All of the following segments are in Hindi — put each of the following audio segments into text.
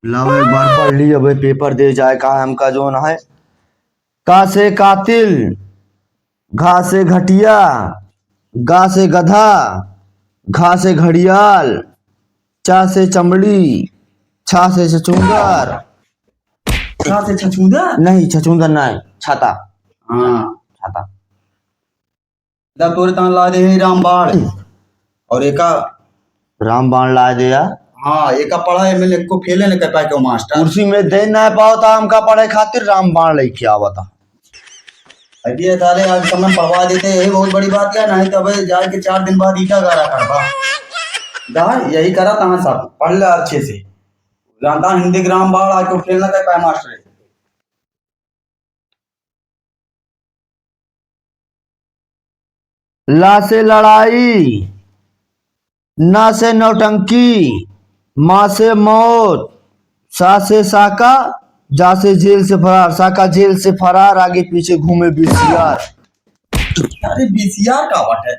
लाओ एक बार पढ़ ली, अब पेपर दे जाए। का हमका जो ना है, का से कातिल, घा से घटिया, गा से गधा, घा से घड़ियाल, चा से चमड़ी, छा से छछूंदर। छा से छछूंदर? नहीं, छछूंदर नहीं, छाता। हाँ छाता। इधर तोरे तान ला दे है रामबाण और एका रामबाण ला दिया। हाँ एका पढ़ा है मैंने को फेले न कर पाए क्यों मास्टर। कुर्सी में दे ना पाओ था हमका पढ़े खातिर रामबाण लेके आवा था। अभी ये ताले आज समय पढ़वा देते हैं, बहुत बड़ी बात है। नहीं तो अब जाए के 4 दिन बाद ईटा गारा करवा दा यही करा तहां सब पढ़ ले अच्छे से। जानता हिंदी के रामबाण आज को फेल न कर पाए मास्टर। ला से लड़ाई, ना से नौटंकी, माँ से मौत, सा से साका, जा से जेल से फरार। साका जेल से फरार, आगे पीछे घूमे बीसीआर। अरे बीसीआर का वट है,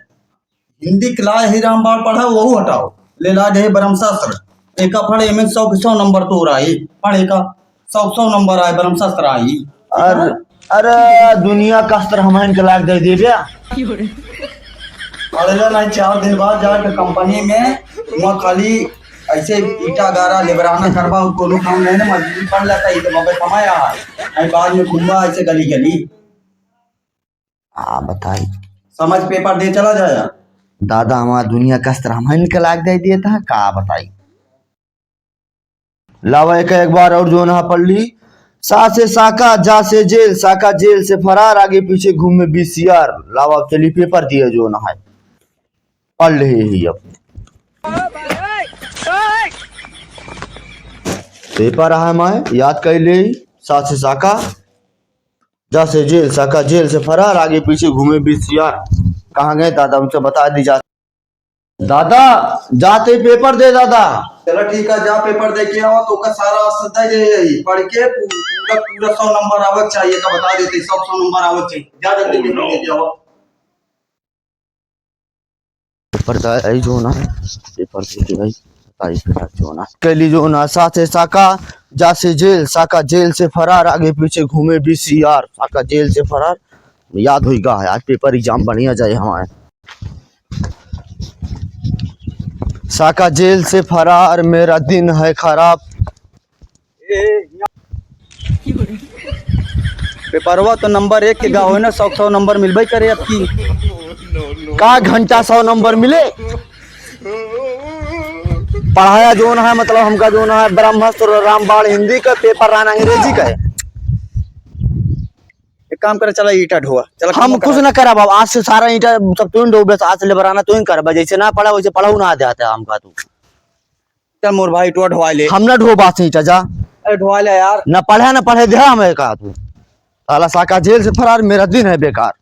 हिंदी क्लास ही रामबाण पढ़ा वो हटाओ। ले ला दे ब्रह्मशास्त्र एका पढ़े में 100 नंबर तो रहा पढ़े का 100 नंबर आए ब्रह्मशास्त्र आई। अरे अरे दुनिया का अस्तर हमारे के लायक दे दिए क्या? पढ़ेला नहीं 4 दिन बाद जाके कंपनी में वहाँ खाली ऐसे ईटा गारा लेबराना करवा कोनो काम नहीं ना मजदूरी पड़ जाता है तो मगर कमाया है बाद में घूमवा ऐसे गली गली। बताई समझ पेपर दे चला जाया। दादा हमारा दुनिया का अस्तर हमारे के लायक दे दिया था का बताई। लावा एक बार और जो ना पढ़ ली। सा से साका, जा से जेल, साका जेल से फरार, आगे पीछे घूमे बीसीआर। लावा चली पेपर दिए जो ना है, पढ़ ले ही अब पेपर है मैं याद कर ले। सा से साका, जा से जेल, साका जेल से फरार, आगे पीछे घूमे बीसीआर। कहाँ गए दादा उनसे बता दी जा। दादा जाते पेपर दे दादा। चलो ठीक है जा पेपर दे के आओ तो का सारा सदा यही पढ़ के पूरा पूरा 100 नंबर आवक चाहिए का बता देते 100 नंबर आवक चाहिए। जा जल्दी पेपर दे के आओ। पेपर आई जो ना पेपर दे के आई बताई फिर जो ना कैली जो ना। सा से साका, जा से जेल, साका जेल से फरार, आगे पीछे घूमे बीसीआर। साका जेल से फरार याद होगा आज पेपर एग्जाम बढ़िया जाए हमारे। साका जेल से फरार, मेरा दिन है खराब। पेपरवा तो नंबर 1 के गाँव है ना 100 नंबर मिलबे करे अब की का घंटा 100 नंबर मिले। पढ़ाया जो ना है मतलब हमका जो ना है ब्रह्मास्त्र रामबाण हिंदी का पेपर रहना अंग्रेजी का है। एक काम करे चला ईटा ढोआ चला। हम कुछ ना करा बाबा, आज से सारा ईटा सब तू ढो बस। आज से लेबराना तू ही कर, जैसे ना पढ़ा वैसे पढ़ाऊ ना आता हमका। तू चल मोर भाई टुआ ढोआ ले। हम ना ढो बात ईटा जा। अरे ढोआ ले यार। ना पढ़े ना पढ़े दे हमें का तू। साला साका जेल से फरार, मेरा दिन है बेकार।